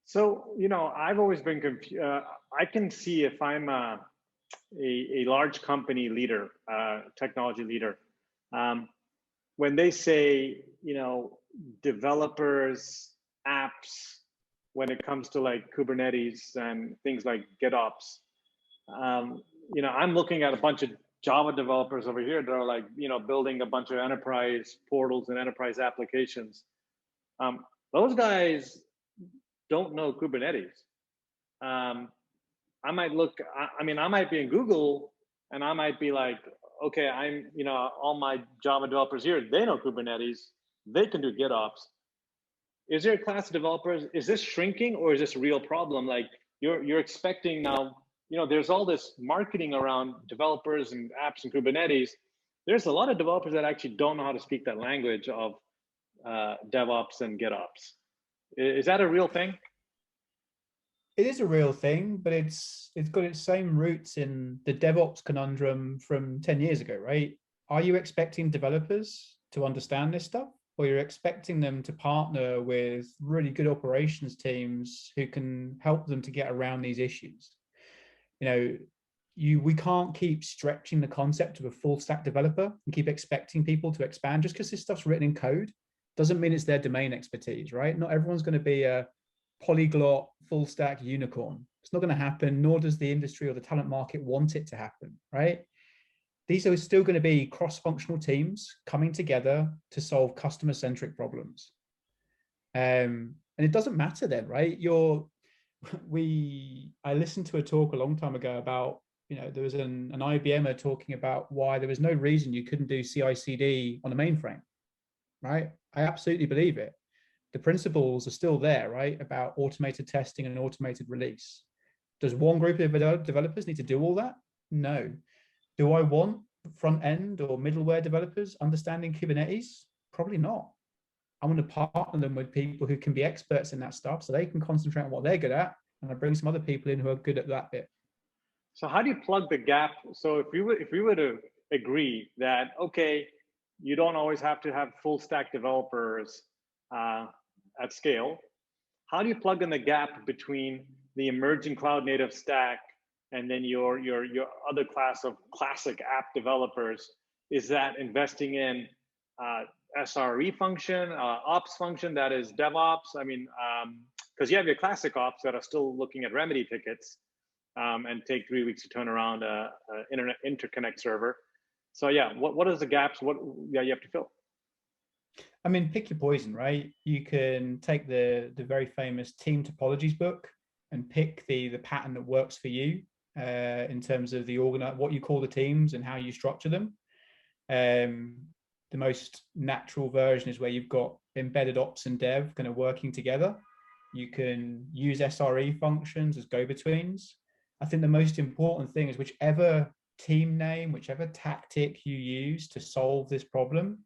So, I've always been confused. I can see if I'm a large company leader, technology leader, um, when they say, developers, apps, when it comes to like Kubernetes and things like GitOps, um, I'm looking at a bunch of Java developers over here that are like, building a bunch of enterprise portals and enterprise applications. Those guys don't know Kubernetes. Um, I might look, I might be in Google and I might be like, okay, all my Java developers here, they know Kubernetes, they can do GitOps. Is there a class of developers? Is this shrinking or is this a real problem? Like you're expecting now, there's all this marketing around developers and apps and Kubernetes. There's a lot of developers that actually don't know how to speak that language of DevOps and GitOps. Is that a real thing? It is a real thing, but it's got its same roots in the DevOps conundrum from 10 years ago, right? Are you expecting developers to understand this stuff, or you're expecting them to partner with really good operations teams who can help them to get around these issues? We can't keep stretching the concept of a full stack developer and keep expecting people to expand. Just because this stuff's written in code doesn't mean it's their domain expertise, right? Not everyone's going to be a polyglot full stack unicorn. It's not going to happen, nor does the industry or the talent market want it to happen, right? These are still going to be cross-functional teams coming together to solve customer-centric problems. And it doesn't matter then, right? I listened to a talk a long time ago about, there was an IBMer talking about why there was no reason you couldn't do CI/CD on a mainframe, right? I absolutely believe it. The principles are still there, right? About automated testing and automated release. Does one group of developers need to do all that? No. Do I want front end or middleware developers understanding Kubernetes? Probably not. I want to partner them with people who can be experts in that stuff so they can concentrate on what they're good at, and I bring some other people in who are good at that bit. So how do you plug the gap? So if we were to agree that, okay, you don't always have to have full stack developers at scale, how do you plug in the gap between the emerging cloud native stack and then your other class of classic app developers? Is that investing in SRE function, ops function, that is DevOps? I mean, because you have your classic ops that are still looking at remedy tickets and take 3 weeks to turn around a internet interconnect server. So yeah, what is the gaps? What you have to fill? I mean, pick your poison, right? You can take the very famous team topologies book and pick the pattern that works for you in terms of what you call the teams and how you structure them. The most natural version is where you've got embedded ops and dev kind of working together. You can use SRE functions as go-betweens. I think the most important thing is whichever team name, whichever tactic you use to solve this problem,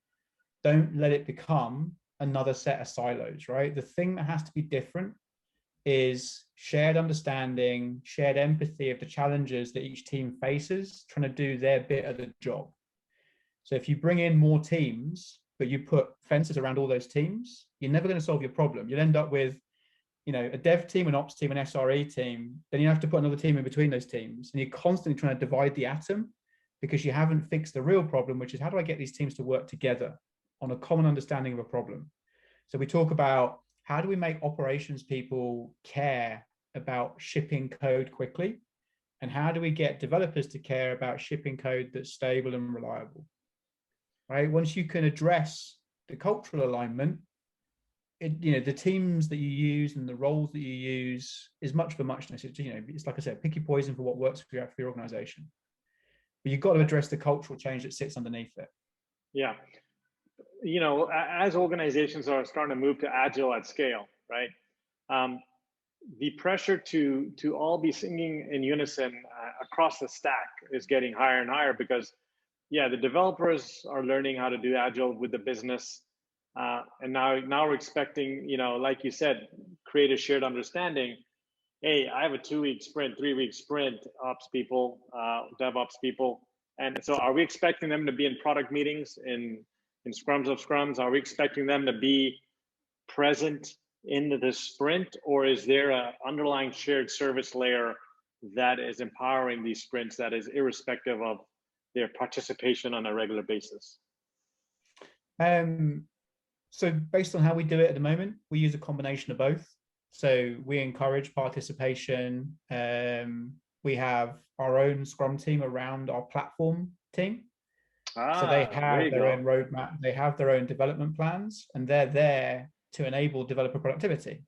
don't let it become another set of silos, right? The thing that has to be different is shared understanding, shared empathy of the challenges that each team faces, trying to do their bit of the job. So if you bring in more teams, but you put fences around all those teams, you're never going to solve your problem. You'll end up with, a dev team, an ops team, an SRE team, then you have to put another team in between those teams. And you're constantly trying to divide the atom because you haven't fixed the real problem, which is how do I get these teams to work together on a common understanding of a problem? So we talk about how do we make operations people care about shipping code quickly? And how do we get developers to care about shipping code that's stable and reliable? Right? Once you can address the cultural alignment, the teams that you use and the roles that you use is much of a muchness. It's like I said, pick your poison for what works for your organization. But you've got to address the cultural change that sits underneath it. Yeah. As organizations are starting to move to agile at scale, right? The pressure to all be singing in unison across the stack is getting higher and higher because, yeah, the developers are learning how to do agile with the business. And now we're expecting, like you said, create a shared understanding. Hey, I have a 2-week sprint, 3-week sprint, ops people, DevOps people. And so are we expecting them to be in product meetings, in scrums of scrums? Are we expecting them to be present into the sprint, or is there a underlying shared service layer that is empowering these sprints that is irrespective of their participation on a regular basis? So based on how we do it at the moment, we use a combination of both. So we encourage participation. We have our own Scrum team around our platform team. So they have their own roadmap, they have their own development plans, and they're there to enable developer productivity.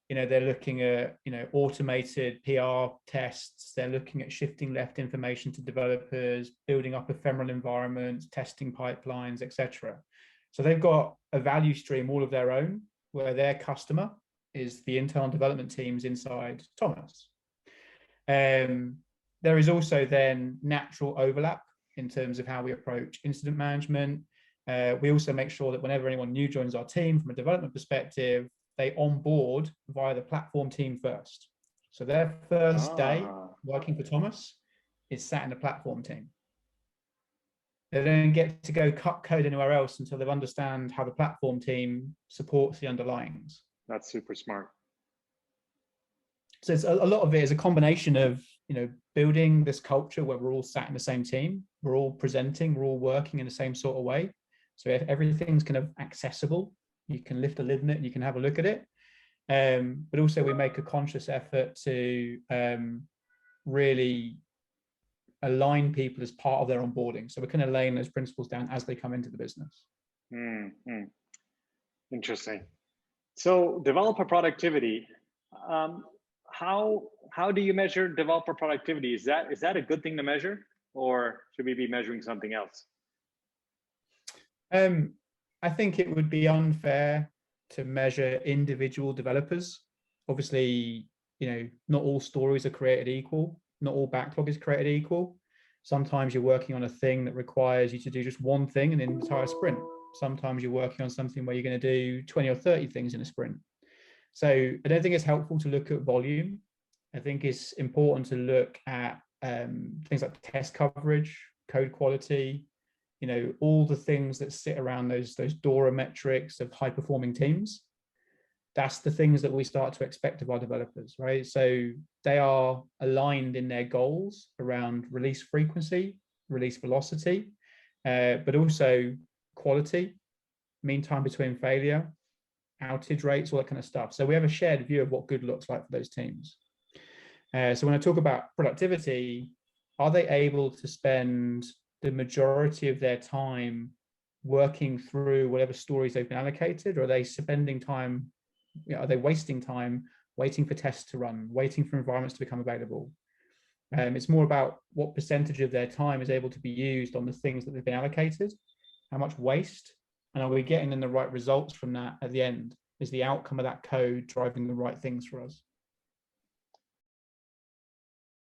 They're looking at, automated PR tests. They're looking at shifting left information to developers, building up ephemeral environments, testing pipelines, etc. So they've got a value stream all of their own, where their customer is the internal development teams inside Thomas. There is also then natural overlap in terms of how we approach incident management. We also make sure that whenever anyone new joins our team from a development perspective, they onboard via the platform team first. So their first day working for Thomas is sat in the platform team. They don't get to go cut code anywhere else until they understand how the platform team supports the underlyings. That's super smart. So it's a lot of it is a combination of, building this culture where we're all sat in the same team, we're all presenting, we're all working in the same sort of way. So if everything's kind of accessible, you can lift a lid on it and you can have a look at it. But also we make a conscious effort to really align people as part of their onboarding. So we're kind of laying those principles down as they come into the business. Interesting. So developer productivity, how do you measure developer productivity? Is that a good thing to measure, or should we be measuring something else? I think it would be unfair to measure individual developers. Obviously, not all stories are created equal. Not all backlog is created equal. Sometimes you're working on a thing that requires you to do just one thing in an entire sprint. Sometimes you're working on something where you're going to do 20 or 30 things in a sprint. So I don't think it's helpful to look at volume. I think it's important to look at things like test coverage, code quality, all the things that sit around those DORA metrics of high performing teams. That's the things that we start to expect of our developers, right? So they are aligned in their goals around release frequency, release velocity, but also quality, mean time between failure, outage rates, all that kind of stuff. So we have a shared view of what good looks like for those teams. So when I talk about productivity, are they able to spend the majority of their time working through whatever stories they've been allocated, or are they spending time, are they wasting time waiting for tests to run, waiting for environments to become available? It's more about what percentage of their time is able to be used on the things that they've been allocated, how much waste, and are we getting them the right results from that at the end? Is the outcome of that code driving the right things for us?